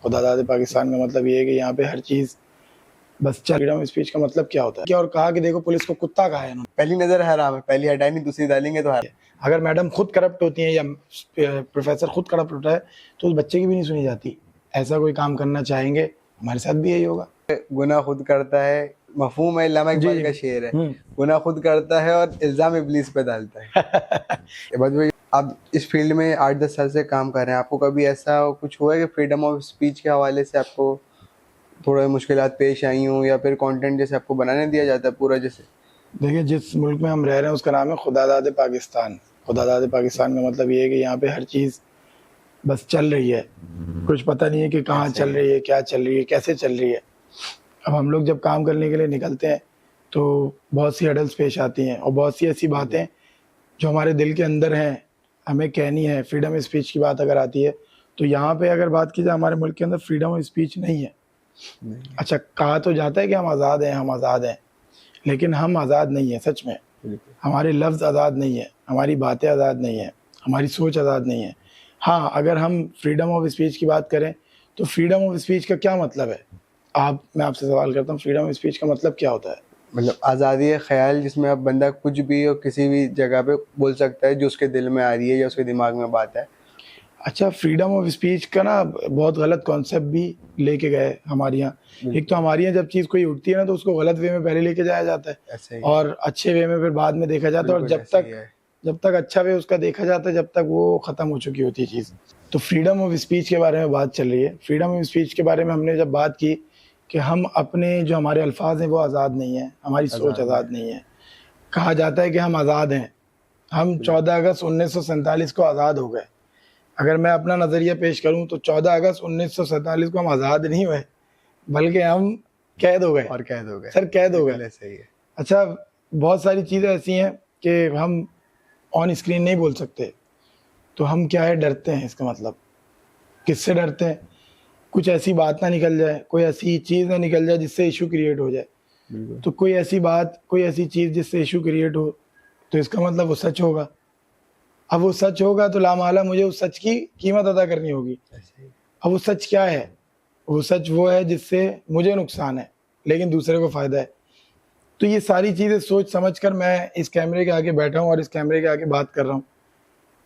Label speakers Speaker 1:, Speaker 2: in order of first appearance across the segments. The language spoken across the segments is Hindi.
Speaker 1: खुदा दाद पाकिस्तान का मतलब ये है कि यहाँ पे हर चीज़ बस चल। फ्रीडम ऑफ स्पीच का मतलब क्या होता है क्या, और कहा कि देखो पुलिस को कुत्ता कहा है इन्होंने।
Speaker 2: पहली नजर हराम है, पहली हटाई नहीं दूसरी डालेंगे तो हराम।
Speaker 1: अगर मैडम खुद करप्ट होती हैं या प्रोफेसर खुद करप्ट होता है तो उस बच्चे की भी नहीं सुनी जाती। ऐसा कोई काम करना चाहेंगे, हमारे साथ भी यही होगा।
Speaker 2: गुनाह खुद करता है, मफहूम है, इल्लामा इकबाल का शेर है, गुनाह खुद करता है और इल्जाम इब्लीस पे डालता है। बस भाई आप इस फील्ड में 8-10 साल से काम कर रहे हैं, आपको कभी ऐसा कुछ हुआ है कि फ्रीडम ऑफ स्पीच के हवाले से आपको थोड़ा मुश्किलात पेश आई हों, या फिर कंटेंट जैसे आपको बनाने दिया जाता है पूरा? जैसे
Speaker 1: देखिए, जिस मुल्क में हम रह रहे हैं उसका नाम है खुदा दाद पाकिस्तान। खुदा दाद पाकिस्तान का मतलब ये है कि यहाँ पे हर चीज़ बस चल रही है, कुछ पता नहीं है कि कहाँ चल रही है, क्या चल रही है, कैसे चल रही है। अब हम लोग जब काम करने के लिए निकलते हैं तो बहुत सी हडल्स पेश आती हैं और बहुत सी ऐसी बातें जो हमारे दिल के अंदर हैं हमें कहनी है। फ्रीडम ऑफ स्पीच की बात अगर आती है तो यहाँ पे अगर बात की जाए, हमारे मुल्क के अंदर फ्रीडम ऑफ स्पीच नहीं है। अच्छा, कहा तो जाता है कि हम आज़ाद हैं, हम आज़ाद हैं, लेकिन हम आज़ाद नहीं है सच में। हमारे लफ्ज़ आज़ाद नहीं है, हमारी बातें आज़ाद नहीं है, हमारी सोच आज़ाद नहीं है। हाँ, अगर हम फ्रीडम ऑफ स्पीच की बात करें तो फ्रीडम ऑफ स्पीच का क्या मतलब है? मैं आपसे सवाल करता हूँ, फ्रीडम ऑफ स्पीच का मतलब क्या होता है?
Speaker 2: मतलब आज़ादी है ख्याल, जिसमें अब बंदा कुछ भी और किसी भी जगह पे बोल सकता है जो उसके दिल में आ रही है या उसके दिमाग में बात है।
Speaker 1: अच्छा, फ्रीडम ऑफ स्पीच का ना बहुत गलत कॉन्सेप्ट भी लेके गए हमारे यहाँ। एक तो हमारे यहाँ जब चीज़ कोई उठती है ना तो उसको गलत वे में पहले लेके जाया जाता है और अच्छे वे में फिर बाद में देखा जाता है, और जब तक अच्छा वे उसका देखा जाता है जब तक वो ख़त्म हो चुकी होती है चीज़। तो फ्रीडम ऑफ स्पीच के बारे में बात चल रही है। फ्रीडम ऑफ स्पीच के बारे में हमने जब बात की कि हम अपने जो हमारे अल्फाज हैं वो आज़ाद नहीं है, हमारी सोच आज़ाद नहीं है। कहा जाता है कि हम आज़ाद हैं, हम 14 अगस्त 1947 को आज़ाद हो गए। अगर मैं अपना नज़रिया पेश करूं तो 14 अगस्त 1947 को हम आज़ाद नहीं हुए, बल्कि हम कैद हो गए।
Speaker 2: और कैद हो गए
Speaker 1: सर, कैद हो गए।
Speaker 2: सही है।
Speaker 1: अच्छा, बहुत सारी चीज़ें ऐसी हैं कि हम ऑन स्क्रीन नहीं बोल सकते, तो हम क्या है, डरते हैं। इसका मतलब किससे डरते हैं? कुछ ऐसी बात ना निकल जाए, कोई ऐसी चीज़ ना निकल जाए जिससे इशू क्रिएट हो जाए। तो कोई ऐसी बात, कोई ऐसी चीज़ जिससे इशू क्रिएट हो तो इसका मतलब वो सच होगा। अब वो सच होगा तो लामाला मुझे उस सच की कीमत अदा करनी होगी। अब वो सच क्या है? वो सच वो है जिससे मुझे नुकसान है लेकिन दूसरे को फ़ायदा है। तो ये सारी चीज़ें सोच समझ कर मैं इस कैमरे के आगे बैठा हूँ और इस कैमरे के आगे बात कर रहा हूँ।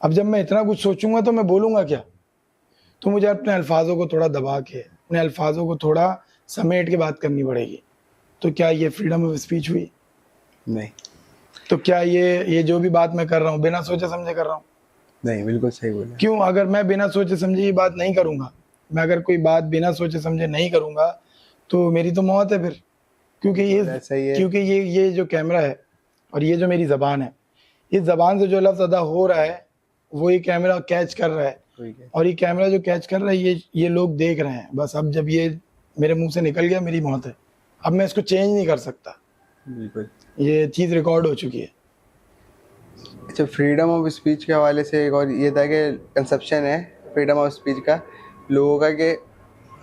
Speaker 1: अब जब मैं इतना कुछ सोचूंगा तो मैं बोलूँगा क्या? तो मुझे अपने अल्फाजों को थोड़ा दबा के, अपने अल्फाजों को थोड़ा समेट के बात करनी पड़ेगी। तो क्या ये फ्रीडम ऑफ स्पीच हुई?
Speaker 2: नहीं।
Speaker 1: तो क्या ये जो भी बात मैं कर रहा हूँ बिना सोचे समझे कर रहा हूँ?
Speaker 2: नहीं, बिल्कुल सही बोला।
Speaker 1: क्यों? अगर मैं बिना सोचे समझे ये बात नहीं करूँगा, मैं अगर कोई बात बिना सोचे समझे नहीं करूँगा तो मेरी तो मौत है फिर। क्योंकि ये जो कैमरा है और ये जो मेरी ज़बान है, इस ज़बान से जो लफ्ज़ अदा हो रहा है वो ये कैमरा कैच कर रहा है, और ये कैमरा जो कैच कर रहा है ये लोग देख रहे हैं। बस अब जब ये मेरे मुंह से निकल गया, मेरी मौत है। अब मैं इसको चेंज नहीं कर सकता,
Speaker 2: बिल्कुल
Speaker 1: ये चीज़ रिकॉर्ड हो चुकी है।
Speaker 2: अच्छा, फ्रीडम ऑफ स्पीच के हवाले से एक और ये था कि कंसेप्शन है फ्रीडम ऑफ स्पीच का लोगों का कि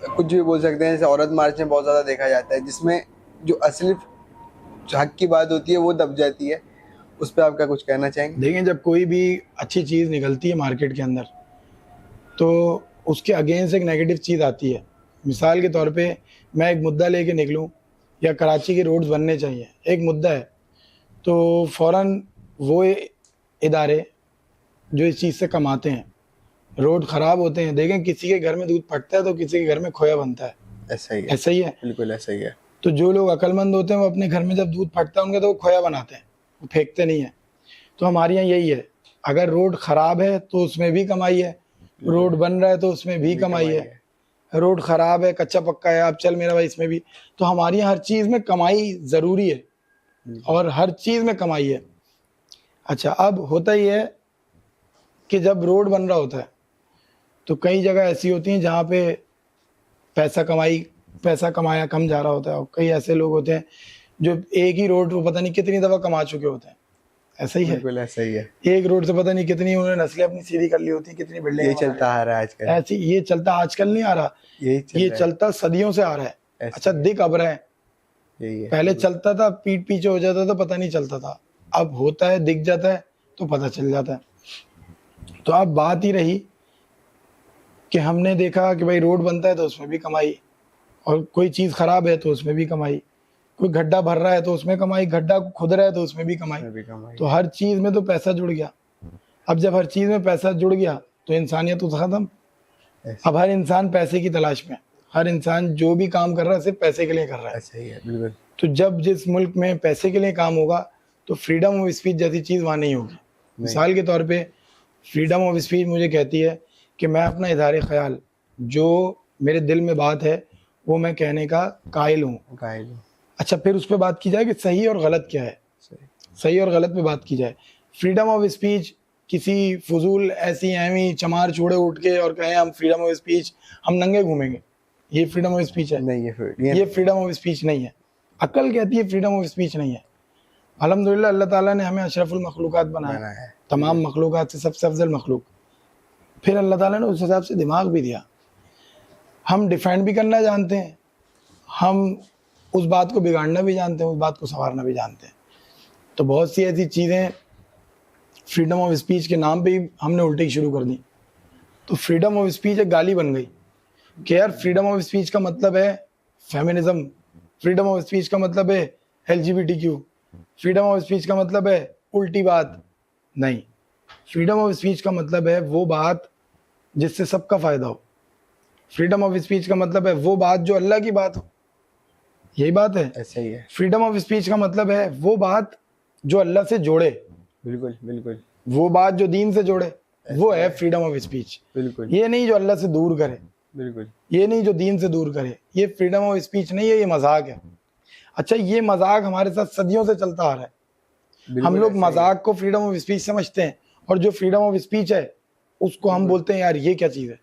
Speaker 2: कुछ भी बोल सकते हैं। जैसे औरत मार्च में बहुत ज़्यादा देखा जाता है जिसमें जो असली हक की बात होती है वो दब जाती है। उस पर आप क्या कुछ कहना चाहेंगे?
Speaker 1: देखें, जब कोई भी अच्छी चीज़ निकलती है मार्केट के अंदर तो उसके अगेंस्ट एक नेगेटिव चीज़ आती है। मिसाल के तौर पे मैं एक मुद्दा लेके निकलूं, या कराची के रोड्स बनने चाहिए, एक मुद्दा है, तो फ़ौरन वो इदारे जो इस चीज़ से कमाते हैं, रोड ख़राब होते हैं। देखें, किसी के घर में दूध फटता है तो किसी के घर में खोया बनता है। ऐसा ही है।
Speaker 2: बिल्कुल ऐसा ही है।
Speaker 1: तो जो लोग अक्लमंद होते हैं वो अपने घर में जब दूध फटता है उनके तो वो खोया बनाते हैं, वो फेंकते नहीं है। तो हमारे यहाँ यही है, अगर रोड ख़राब है तो उसमें भी कमाई है, रोड बन रहा है तो उसमें भी कमाई है। रोड ख़राब है, कच्चा पक्का है, आप चल मेरा भाई, इसमें भी। तो हमारे यहाँ हर चीज़ में कमाई ज़रूरी है और हर चीज़ में कमाई है। अच्छा, अब होता ही है कि जब रोड बन रहा होता है तो कई जगह ऐसी होती हैं जहाँ पे पैसा कमाया कम जा रहा होता है, और कई ऐसे लोग होते हैं जो एक ही रोड को पता नहीं कितनी दफ़ा कमा चुके होते हैं। ऐसा ही है।
Speaker 2: बिल्कुल ऐसा ही है।
Speaker 1: एक रोड से पता नहीं कितनी उन्होंने नस्लें अपनी सीधी कर ली होती हैं, कितनी बिल्डिंग।
Speaker 2: ये चलता आ रहा है आजकल।
Speaker 1: ऐसी ये चलता आजकल नहीं आ रहा, ये चलता सदियों से आ रहा है। अच्छा, दिख अब रहा है, पहले चलता था पीठ पीछे हो जाता था, पता नहीं चलता था, अब होता है, दिख जाता है तो पता चल जाता है। तो अब बात ही रही कि हमने देखा कि भाई रोड बनता है तो उसमें भी कमाई, और कोई चीज़ खराब है तो उसमें भी कमाई, कोई गड्ढा भर रहा है तो उसमें कमाई, गड्ढा खुद रहा है तो उसमें भी कमाई। तो हर चीज़ में तो पैसा जुड़ गया। अब जब हर चीज़ में पैसा जुड़ गया तो इंसानियत तो खत्म। अब हर इंसान पैसे की तलाश में, हर इंसान जो भी काम कर रहा है सिर्फ पैसे के लिए कर रहा है।
Speaker 2: सही है, बिल्कुल।
Speaker 1: तो जब जिस मुल्क में पैसे के लिए काम होगा तो फ्रीडम ऑफ स्पीच जैसी चीज़ वहाँ नहीं होगी। मिसाल के तौर पे फ्रीडम ऑफ स्पीच मुझे कहती है कि मैं अपना इज़हार ख्याल, जो मेरे दिल में बात है वो मैं कहने का कायल हूँ। अच्छा, फिर उस पर बात की जाए कि सही और गलत क्या है, सही और गलत पे बात की जाए। फ्रीडम ऑफ स्पीच किसी फजूल ऐसी एवी चमार छोड़े उठ के और कहें हम फ्रीडम ऑफ स्पीच, हम नंगे घूमेंगे, ये फ्रीडम ऑफ स्पीच है? नहीं, ये फ्रीडम ऑफ स्पीच नहीं है। अक्ल कहती है फ्रीडम ऑफ स्पीच नहीं है। अल्हम्दुलिल्लाह अल्लाह ताला ने हमें अशरफुल मखलूक़ात बनाया है, तमाम मखलूक़ात से सबसे अफजल मखलूक। फिर अल्लाह ताला ने उस हिसाब से दिमाग भी दिया। हम डिफेंड भी करना जानते हैं, हम उस बात को बिगाड़ना भी जानते हैं, उस बात को संवारना भी जानते हैं। तो बहुत सी ऐसी चीज़ें फ्रीडम ऑफ स्पीच के नाम पे ही हमने उल्टी शुरू कर दी। तो फ्रीडम ऑफ स्पीच एक गाली बन गई कि यार फ्रीडम ऑफ स्पीच का मतलब है फेमिनिज्म, फ्रीडम ऑफ स्पीच का मतलब है LGBTQ, फ्रीडम ऑफ स्पीच का मतलब है उल्टी बात। नहीं, फ्रीडम ऑफ स्पीच का मतलब है वो बात जिससे सबका फ़ायदा हो। फ्रीडम ऑफ स्पीच का मतलब है वो बात जो अल्लाह की बात हो, यही बात है। ऐसा ही है। फ्रीडम ऑफ स्पीच का मतलब है वो बात जो अल्लाह से जोड़े, बिल्कुल बिल्कुल, वो बात जो दीन से जोड़े, वो है फ्रीडम ऑफ स्पीच। बिल्कुल, ये नहीं जो अल्लाह से दूर करे, बिल्कुल, ये नहीं जो दीन से दूर करे, ये फ्रीडम ऑफ स्पीच नहीं है, ये मजाक है। अच्छा, ये मजाक हमारे साथ सदियों से चलता आ रहा है। हम लोग मजाक को फ्रीडम ऑफ स्पीच समझते हैं, और जो फ्रीडम ऑफ स्पीच है उसको हम बोलते हैं यार ये क्या चीज़ है,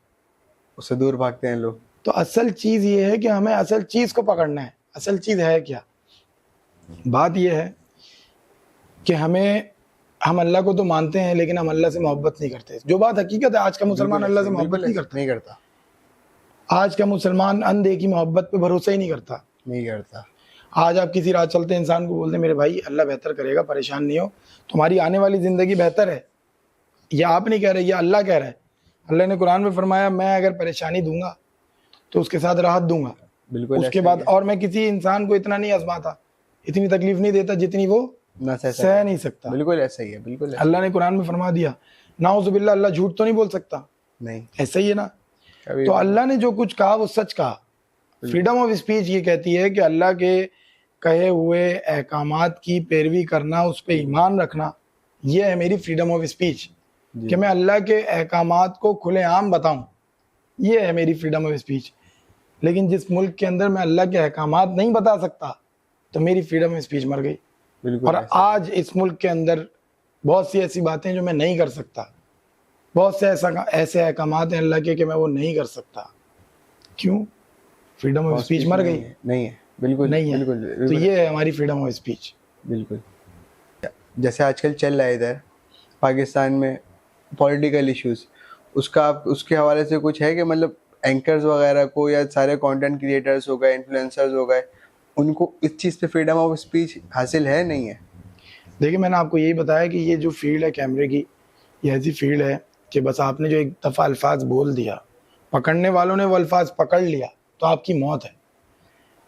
Speaker 1: उससे दूर भागते हैं लोग। तो असल चीज़ ये है कि हमें असल चीज़ को पकड़ना है। असल चीज़ है क्या? बात ये है कि हम अल्लाह को तो मानते हैं लेकिन हम अल्लाह से मोहब्बत नहीं करते। जो बात हकीकत है, आज का मुसलमान अल्लाह से मोहब्बत नहीं करता। आज का मुसलमान अंधे की मोहब्बत पे भरोसा ही नहीं करता। आज आप किसी राह चलते इंसान को बोलते मेरे भाई अल्लाह बेहतर करेगा, परेशान नहीं हो, तुम्हारी आने वाली ज़िंदगी बेहतर है। यह आप नहीं कह रहे, यह अल्लाह कह रहा है। अल्लाह ने कुरान में फरमाया मैं अगर परेशानी दूंगा तो उसके साथ राहत दूंगा। बिल्कुल। उसके बाद और मैं किसी इंसान को इतना नहीं आजमाता, इतनी तकलीफ नहीं देता जितनी वो सह नहीं सकता। बिल्कुल ऐसा ही है। बिल्कुल अल्लाह ने कुरान में फरमा दिया, नाउज़ुबिल्लाह, अल्लाह झूठ तो नहीं बोल सकता। नहीं, ऐसा ही है ना। तो अल्लाह ने जो कुछ कहा वो सच कहा। फ्रीडम ऑफ स्पीच ये कहती है कि अल्लाह के कहे हुए अहकामात की पैरवी करना, उस पर ईमान रखना, ये है मेरी फ्रीडम ऑफ स्पीच। कि मैं अल्लाह के अहकामात को खुलेआम बताऊं, ये है मेरी फ्रीडम ऑफ स्पीच। लेकिन जिस मुल्क के अंदर मैं अल्लाह के अहकामात नहीं बता सकता तो मेरी फ्रीडम ऑफ स्पीच मर गई। और आज इस मुल्क के अंदर बहुत सी ऐसी बातें जो मैं नहीं कर सकता, बहुत से ऐसे अहकामात हैं अल्लाह के कि मैं वो नहीं कर सकता। क्यों? फ्रीडम ऑफ स्पीच मर गई। नहीं है, बिल्कुल नहीं है। तो ये है हमारी फ्रीडम ऑफ स्पीच। बिल्कुल।
Speaker 2: जैसे आजकल चल रहा है इधर पाकिस्तान में पॉलिटिकल इश्यूज, उसका आप उसके हवाले से कुछ है कि मतलब एंकर्स वगैरह को या सारे कंटेंट क्रिएटर्स हो गए, इन्फ्लुएंसर्स हो गए, उनको इस चीज़ पे फ्रीडम ऑफ स्पीच हासिल है नहीं है?
Speaker 1: देखिए, मैंने आपको यही बताया कि ये जो फील्ड है कैमरे की, ये ऐसी फील्ड है कि बस आपने जो एक दफ़ा अल्फाज बोल दिया, पकड़ने वालों ने वो अल्फाज पकड़ लिया तो आपकी मौत है।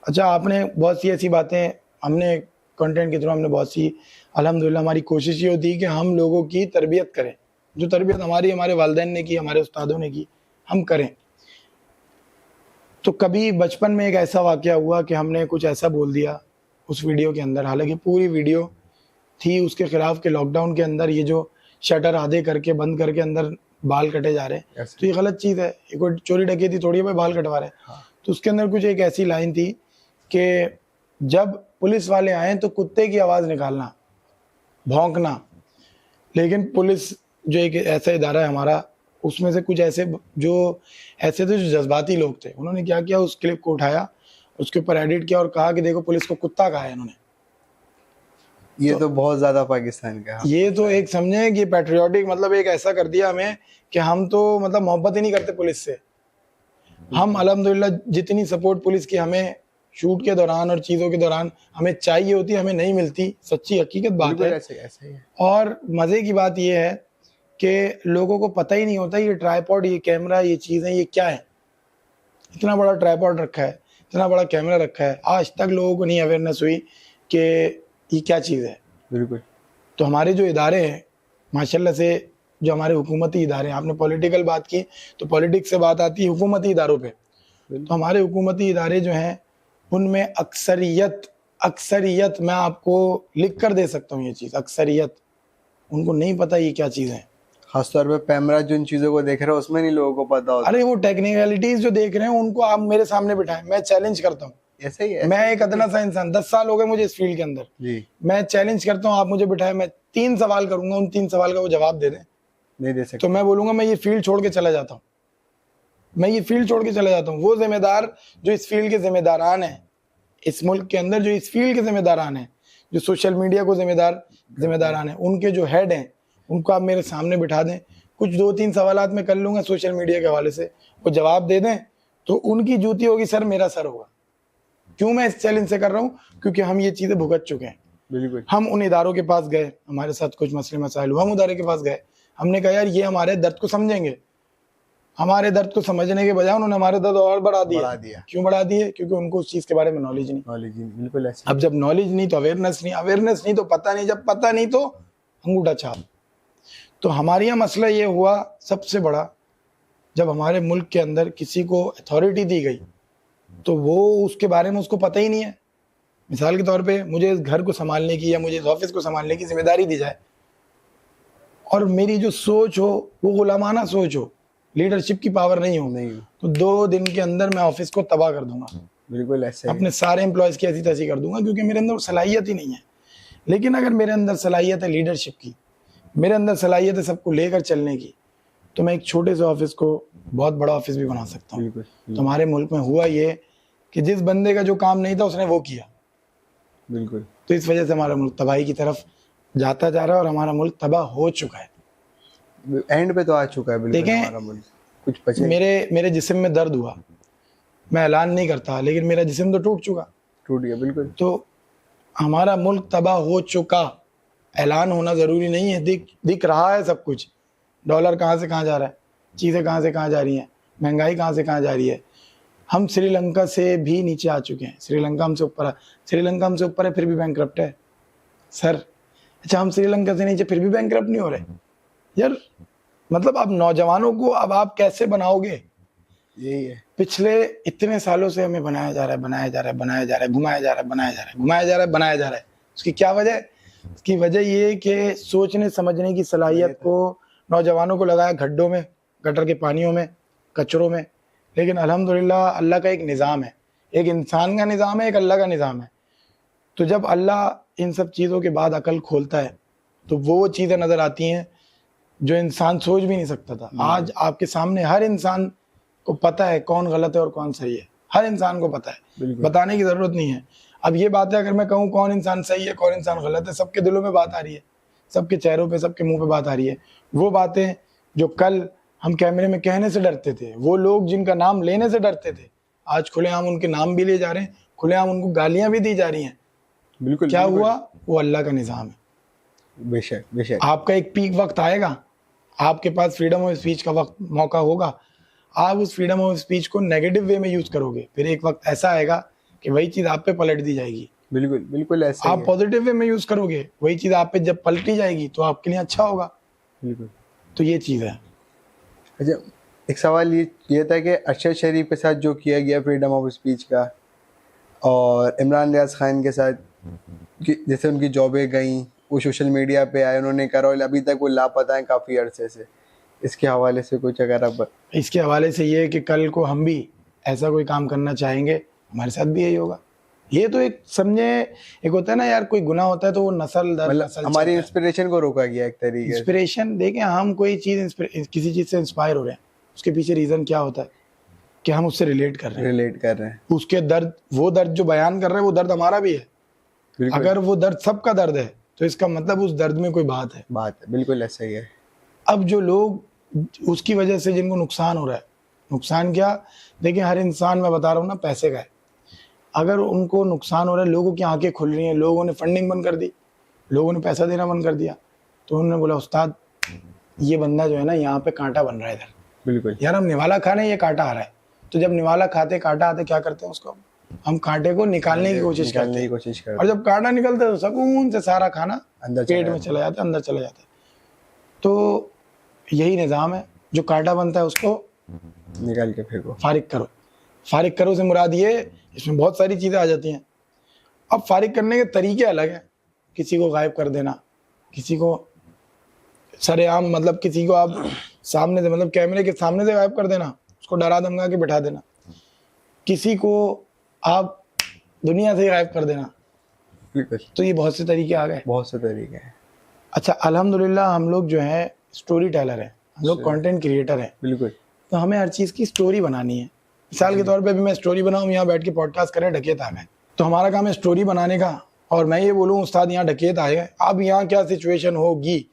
Speaker 1: अच्छा, आपने बहुत सी ऐसी बातें, हमने कंटेंट के थ्रू हमने बहुत सी, अल्हम्दुलिल्लाह हमारी कोशिश ये होती है कि हम लोगों की तरबियत करें, जो तरबियत हमारे वालिदैन ने की, हमारे उस्तादों ने की, हम करें। तो कभी बचपन में एक ऐसा वाक़या हुआ कि हमने कुछ ऐसा बोल दिया उस वीडियो के अंदर, हालांकि पूरी वीडियो थी उसके ख़िलाफ़ के लॉकडाउन के अंदर ये जो शटर आधे करके बंद करके अंदर बाल कटे जा रहे हैं, तो ये गलत चीज़ है। ये कोई चोरी डकैती थोड़ी है, बाल कटवा रहे हैं। हाँ। तो उसके अंदर कुछ एक ऐसी लाइन थी कि जब पुलिस वाले आए तो कुत्ते की आवाज़ निकालना, भौंकना। लेकिन पुलिस जो एक ऐसा इदारा है हमारा, उसमें से कुछ ऐसे थे जो जज्बाती लोग थे, उन्होंने क्या किया, उस क्लिप को उठाया, उसके ऊपर एडिट किया और कहा कि देखो पुलिस को कुत्ता कहा है इन्होंने।
Speaker 2: ये तो बहुत ज़्यादा पाकिस्तान का,
Speaker 1: ये तो एक समझे कि पैट्रियोटिक, मतलब एक ऐसा कर दिया हमें कि हम तो मतलब मोहब्बत ही नहीं करते पुलिस से। हम अल्हम्दुलिल्लाह जितनी सपोर्ट पुलिस की हमें शूट के दौरान और चीज़ों के दौरान हमें चाहिए होती, हमें नहीं मिलती। सच्ची हकीकत बात है। और मज़े की बात यह है कि लोगों को पता ही नहीं होता ये ट्राइपॉड, ये कैमरा, ये चीज़ें, ये क्या है। इतना बड़ा ट्राइपॉड रखा है, इतना बड़ा कैमरा रखा है, आज तक लोगों को नहीं अवेयरनेस हुई कि ये क्या चीज़ है।
Speaker 2: बिल्कुल।
Speaker 1: तो हमारे जो इदारे हैं माशाल्लाह से, जो हमारे हुकूमती इदारे हैं, आपने पॉलिटिकल बात की तो पॉलिटिक्स से बात आती है हुकूमती इदारों पे। तो हमारे हुकूमती इदारे जो हैं उनमें अक्सरियत मैं आपको लिख कर दे सकता हूँ, ये चीज़ अक्सरियत उनको नहीं पता ये क्या चीज़ है।
Speaker 2: खासतौर पे कैमरा जिन चीज़ों को देख रहे हो उसमें नहीं लोगों को पता होता।
Speaker 1: अरे वो टेक्निकलिटीज जो देख रहे हैं उनको आप मेरे सामने बिठाएं, मैं चैलेंज करता हूँ।
Speaker 2: ऐसे ही है।
Speaker 1: मैं एक अदना सा इंसान, 10 साल हो गए मुझे इस फील्ड के अंदर
Speaker 2: जी।
Speaker 1: मैं चैलेंज करता हूँ, आप मुझे बिठाए, मैं 3 सवाल करूंगा, उन 3 सवाल का वो जवाब दे दें,
Speaker 2: नहीं दे सकते
Speaker 1: तो मैं बोलूंगा मैं ये फील्ड छोड़ के चला जाता हूँ, मैं ये फील्ड छोड़ के चला जाता हूँ। वो जिम्मेदार जो इस फील्ड के जिम्मेदारान हैं, इस मुल्क के अंदर जो इस फील्ड के जिम्मेदारान हैं, जो सोशल मीडिया को जिम्मेदारान हैं, उनके जो हेड हैं उनको आप मेरे सामने बिठा दें, कुछ 2-3 सवालात मैं कर लूंगा सोशल मीडिया के हवाले से, वो जवाब दे दें तो उनकी जूती होगी सर, मेरा सर होगा। क्यों मैं इस चैलेंज से कर रहा हूँ? क्योंकि हम ये चीज़ें भुगत चुके हैं।
Speaker 2: बिल्कुल।
Speaker 1: हम उन इदारों के पास गए, हमारे साथ कुछ मसले मसाइल हुआ, हम उदारे के पास गए, हमने कहा यार ये हमारे दर्द को समझेंगे। हमारे दर्द को समझने के बजाय उन्होंने हमारे दर्द और बढ़ा दिया। क्यों बढ़ा दिए? क्योंकि उनको उस चीज़ के बारे में नॉलेज नहीं।
Speaker 2: बिल्कुल ऐसे।
Speaker 1: अब जब नॉलेज नहीं तो अवेयरनेस नहीं तो पता नहीं, जब पता नहीं तो अंगूठा छाप। तो हमारे यहाँ मसला ये हुआ सबसे बड़ा, जब हमारे मुल्क के अंदर किसी को अथॉरिटी दी गई तो वो उसके बारे में उसको पता ही नहीं है। मिसाल के तौर पे मुझे इस घर को संभालने की या मुझे इस ऑफिस को संभालने की जिम्मेदारी दी जाए और मेरी जो सोच हो वो गुलामाना सोच हो, लीडरशिप की पावर नहीं हो, तो 2 दिन के अंदर मैं ऑफिस को तबाह कर दूंगा।
Speaker 2: बिल्कुल ऐसे।
Speaker 1: अपने सारे एम्प्लॉयज़ की ऐसी तैसी कर दूंगा, क्योंकि मेरे अंदर सलाहियत ही नहीं है। लेकिन अगर मेरे अंदर सलाहियत है लीडरशिप की, मेरे अंदर सलाहियत है सबको लेकर चलने की, तो मैं एक छोटे से ऑफिस को बहुत बड़ा ऑफिस भी बना सकता हूँ। तो हमारे मुल्क में हुआ ये कि जिस बंदे का जो काम नहीं था उसने वो किया।
Speaker 2: बिल्कुल।
Speaker 1: तो इस वजह से हमारा मुल्क तबाही की तरफ जाता जा रहा है और हमारा मुल्क तबाह हो चुका है,
Speaker 2: एंड पे तो आ चुका है। बिल्कुल हमारा मुल्क कुछ बचे।
Speaker 1: मेरे जिस्म में दर्द हुआ, मैं ऐलान नहीं करता, लेकिन मेरा जिस्म तो टूट गया। बिल्कुल। तो हमारा मुल्क तबाह हो चुका, ऐलान होना ज़रूरी नहीं है, दिख रहा है सब कुछ। डॉलर कहाँ से कहाँ जा रहा है, चीज़ें कहाँ से कहाँ जा रही हैं, महंगाई कहाँ से कहाँ जा रही है। हम श्रीलंका से भी नीचे आ चुके हैं, श्रीलंका हमसे ऊपर है। श्रीलंका हमसे ऊपर है फिर भी बैंकरप्ट है सर। अच्छा, हम श्रीलंका से नीचे फिर भी बैंकरप्ट नहीं हो रहे यार। मतलब अब नौजवानों को अब आप कैसे बनाओगे?
Speaker 2: यही है,
Speaker 1: पिछले इतने सालों से हमें बनाया जा रहा है, घुमाया जा रहा है। उसकी क्या वजह है? उसकी वजह ये कि सोचने समझने की सलाहियत को नौजवानों को लगाया गड्ढों में, गटर के पानियों में, कचरों में। लेकिन अल्हम्दुलिल्लाह अल्लाह का एक निज़ाम है, एक इंसान का निज़ाम है, एक अल्लाह का निज़ाम है। तो जब अल्लाह इन सब चीज़ों के बाद अकल खोलता है तो वो चीज़ें नज़र आती हैं जो इंसान सोच भी नहीं सकता था। आज आपके सामने हर इंसान को पता है कौन गलत है और कौन सही है, हर इंसान को पता है, बताने की ज़रूरत नहीं है। अब ये बात है, अगर मैं कहूँ कौन इंसान सही है कौन इंसान गलत है, सबके दिलों में बात आ रही है, सबके चेहरों पे, सबके मुंह पे बात आ रही है। वो बातें जो कल हम कैमरे में कहने से डरते थे, वो लोग जिनका नाम लेने से डरते थे, आज खुलेआम उनके नाम भी लिए जा रहे हैं, खुलेआम उनको गालियां भी दी जा रही हैं।
Speaker 2: बिल्कुल।
Speaker 1: क्या हुआ? वो अल्लाह का निज़ाम है।
Speaker 2: बेशक। आपका
Speaker 1: एक पीक वक्त आएगा, आपके पास फ्रीडम ऑफ स्पीच का वक्त मौका होगा, आप उस फ्रीडम ऑफ स्पीच को नेगेटिव वे में यूज करोगे, फिर एक वक्त ऐसा आएगा कि वही चीज़ आप पे पलट दी जाएगी।
Speaker 2: बिल्कुल ऐसा।
Speaker 1: आप पॉजिटिव वे में यूज करोगे, वही चीज़ आप पे जब पलटी जाएगी तो आपके लिए अच्छा होगा।
Speaker 2: बिल्कुल।
Speaker 1: तो ये चीज़ है।
Speaker 2: अच्छा, एक सवाल ये था कि अरशद शरीफ के साथ जो किया गया फ्रीडम ऑफ स्पीच का, और इमरान रियाज खान के साथ जैसे उनकी जॉबें गई, वो सोशल मीडिया पे आए, उन्होंने करा और अभी तक वो लापता हैं काफ़ी अरसे से, इसके हवाले से कुछ अगर आप?
Speaker 1: इसके हवाले से ये कि कल को हम भी ऐसा कोई काम करना चाहेंगे, हमारे साथ भी यही होगा। ये तो एक समझे, एक होता है ना यार, कोई गुनाह होता है तो वो नस्ल दर नस्ल
Speaker 2: हमारी इंस्पिरेशन को रोका गया एक तरीके से।
Speaker 1: इंस्पिरेशन देखें, हम कोई चीज़ किसी चीज़ से इंस्पायर हो रहे हैं, उसके पीछे रीज़न क्या होता है कि हम उससे रिलेट कर रहे हैं। उसके दर्द, वो दर्द जो बयान कर रहे हैं वो दर्द हमारा भी है। अगर वो दर्द सबका दर्द है तो इसका मतलब उस दर्द में कोई बात है।
Speaker 2: बिल्कुल ऐसा ही है।
Speaker 1: अब जो लोग उसकी वजह से जिनको नुकसान हो रहा है, नुकसान क्या? देखिए, हर इंसान, मैं बता रहा हूँ ना, पैसे का है। अगर उनको नुकसान हो रहा है, लोगों की आंखें खुल रही हैं, लोगों ने फंडिंग बंद कर दी, लोगों ने पैसा देना बंद कर दिया, तो उन्होंने बोला उस्ताद ये बंदा जो है ना यहाँ पे कांटा बन रहा है इधर,
Speaker 2: बिल्कुल
Speaker 1: यार हम निवाला खा रहे हैं, ये कांटा आ रहा है। तो जब निवाला खाते कांटा आते क्या करते हैं, उसको हम कांटे को निकालने की कोशिश करते हैं, और जब कांटा निकलता है तो सुकून से सारा खाना
Speaker 2: अंदर
Speaker 1: पेट में चला जाता है, अंदर चला जाता है। तो यही निज़ाम है, जो कांटा बनता है उसको
Speaker 2: निकाल के फेंको,
Speaker 1: फारिग करो। फारिग करो से मुराद ये, इसमें बहुत सारी चीज़ें आ जाती हैं। अब फारिग करने के तरीके अलग हैं, किसी को गायब कर देना, किसी को सरेआम मतलब किसी को आप सामने से मतलब कैमरे के सामने से गायब कर देना, उसको डरा धमका के बिठा देना, किसी को आप दुनिया से गायब कर देना।
Speaker 2: बिल्कुल।
Speaker 1: तो ये बहुत से तरीके आ गए,
Speaker 2: बहुत से तरीके हैं।
Speaker 1: अच्छा अल्हम्दुलिल्लाह हम लोग जो है स्टोरी टेलर हैं, हम लोग कंटेंट क्रिएटर हैं।
Speaker 2: बिल्कुल।
Speaker 1: तो हमें हर चीज़ की स्टोरी बनानी है। मिसाल के तौर पे भी मैं स्टोरी बनाऊँ, यहाँ बैठ के पॉडकास्ट करें डकैत आ गए, तो हमारा काम है स्टोरी बनाने का, और मैं ये बोलूँ उस्ताद यहाँ डकैत आए हैं, अब यहाँ क्या सिचुएशन होगी,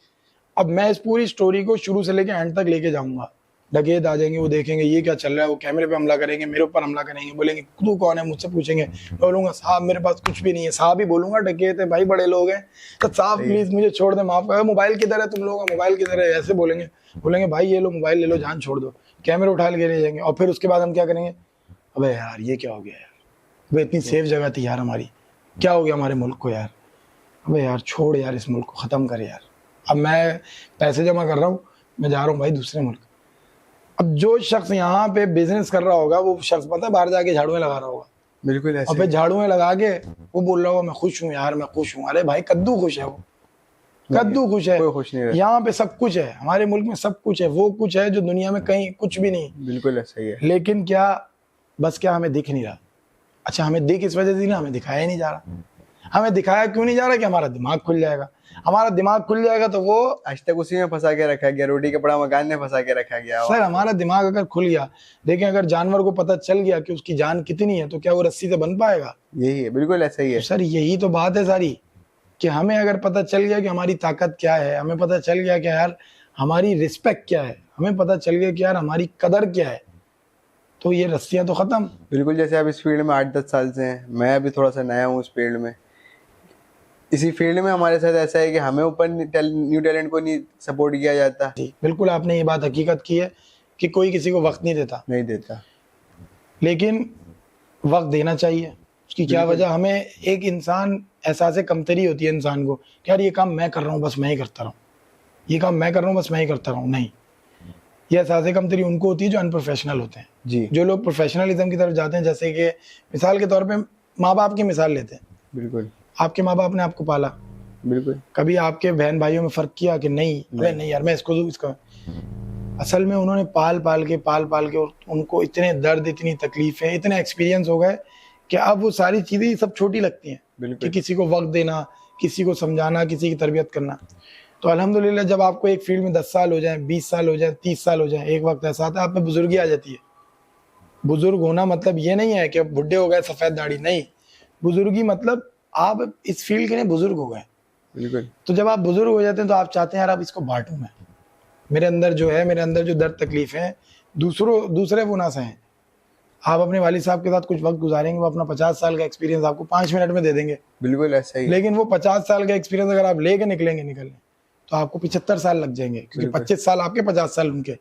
Speaker 1: अब मैं इस पूरी स्टोरी को शुरू से लेके एंड तक लेके जाऊँगा। डकैत आ जाएंगे, वो देखेंगे ये क्या चल रहा है, वो कैमरे पे हमला करेंगे, मेरे ऊपर हमला करेंगे, बोलेंगे तू कौन है, मुझसे पूछेंगे, मैं बोलूँगा साहब मेरे पास कुछ भी नहीं है, साहब ही बोलूँगा, डकैत है भाई बड़े लोग हैं, तो साहब प्लीज़ मुझे छोड़ दे, माफ़ कर, मोबाइल किधर है तुम लोगों का, मोबाइल किधर है, ऐसे बोलेंगे। बोलेंगे भाई ये लो मोबाइल ले लो, जान छोड़ दो, कैमरे उठा के ले जाएंगे। और फिर उसके बाद हम क्या करेंगे, अबे यार ये क्या हो गया यार, अबे इतनी सेफ जगह थी यार हमारी, क्या हो गया हमारे मुल्क को यार, अबे यार छोड़ यार इस मुल्क को ख़त्म कर यार। अब मैं पैसे जमा कर रहा हूँ, मैं जा रहा हूँ भाई दूसरे मुल्क। अब जो शख्स यहाँ पे बिजनेस कर रहा होगा, वो शख्स पता है बाहर जाके झाड़ुएं लगा रहा होगा,
Speaker 2: बिल्कुल ऐसे।
Speaker 1: और फिर झाड़ुएं लगा के वो बोल रहा होगा मैं खुश हूँ यार, मैं खुश हूँ। अरे भाई कद्दू खुश है, वो कद्दू खुश है,
Speaker 2: कोई खुश नहीं है।
Speaker 1: यहाँ पे सब कुछ है, हमारे मुल्क में सब कुछ है, वो कुछ है जो दुनिया में कहीं कुछ भी नहीं।
Speaker 2: बिल्कुल ऐसा ही है।
Speaker 1: लेकिन क्या बस क्या हमें दिख नहीं रहा। अच्छा हमें दिख इस वजह से ना, हमें दिखाया ही नहीं जा रहा। हमें दिखाया क्यों नहीं जा रहा कि हमारा दिमाग खुल जाएगा, हमारा दिमाग खुल जाएगा तो वो
Speaker 2: आज तक उसी में फंसा के रखा गया, रोटी कपड़ा मकान में फंसा के रखा गया।
Speaker 1: सर हमारा दिमाग अगर खुल गया, देखें अगर जानवर को पता चल गया कि उसकी जान कितनी है, तो क्या वो रस्सी से बन पाएगा?
Speaker 2: यही है, बिल्कुल ऐसा ही है।
Speaker 1: तो सर यही तो बात है सारी, कि हमें अगर पता चल गया कि हमारी ताकत क्या है, हमें पता चल गया कि यार हमारी रिस्पेक्ट क्या है, हमें पता चल गया कि यार हमारी कदर क्या है, तो ये रस्सियां तो खत्म।
Speaker 2: बिल्कुल। जैसे आप इस फील्ड में 8-10 साल से हैं, मैं अभी थोड़ा सा नया हूँ इस फील्ड में। इसी फील्ड में हमारे साथ ऐसा है कि हमें ऊपर न्यू टैलेंट को नहीं सपोर्ट किया जाता।
Speaker 1: जी बिल्कुल, आपने ये बात हकीकत की है कि कोई किसी को वक्त नहीं देता, लेकिन वक्त देना चाहिए। उसकी क्या वजह, हमें एक इंसान एहसास कमतरी होती है इंसान को कि यार ये काम मैं कर रहा हूँ बस मैं ही करता रहूँ, ये काम मैं कर रहा हूँ बस मैं ही करता रहूँ। नहीं, ये एहसास कमतरी उनको होती है जो अनप्रोफेशनल होते हैं
Speaker 2: जी।
Speaker 1: जो लोग प्रोफेशनलिज्म की तरफ जाते हैं, जैसे कि मिसाल के तौर पे माँ बाप की मिसाल लेते हैं।
Speaker 2: बिल्कुल।
Speaker 1: आपके माँ बाप ने आपको पाला,
Speaker 2: बिल्कुल।
Speaker 1: कभी आपके बहन भाइयों में फ़र्क किया कि नहीं अरे नहीं यार मैं इसको दूँ इसका, असल में उन्होंने पाल पाल के उनको इतने दर्द, इतनी तकलीफ़ें, इतने एक्सपीरियंस हो गए कि अब वो सारी चीज़ें सब छोटी लगती हैं कि किसी को वक्त देना, किसी को समझाना, किसी की तरबियत करना। तो अल्हम्दुलिल्लाह जब आपको एक फील्ड में 10 साल हो जाए, 20 साल हो जाए, 30 साल हो जाए, एक वक्त ऐसा आता है आप में बुजुर्गी आ जाती है। बुजुर्ग होना मतलब ये नहीं है कि अब बुढ़े हो गए सफ़ेद दाढ़ी, नहीं, बुजुर्गी मतलब आप इस फील्ड के लिए बुजुर्ग हो गए।
Speaker 2: बिल्कुल।
Speaker 1: तो जब आप बुजुर्ग हो जाते हैं तो आप चाहते हैं यार अब इसको बांटूं मैं, मेरे अंदर जो दर्द तकलीफ है दूसरे वो ना सहें। आप अपने वालिद साहब के साथ कुछ वक्त गुजारेंगे, वो अपना 50 साल का एक्सपीरियंस आपको 5 मिनट में दे देंगे।
Speaker 2: बिल्कुल ऐसा ही।
Speaker 1: लेकिन वो 50 साल का एक्सपीरियंस अगर आप लेके निकलने तो आपको 75 साल लग जाएंगे, क्योंकि 25 साल आपके, 50 साल उनके।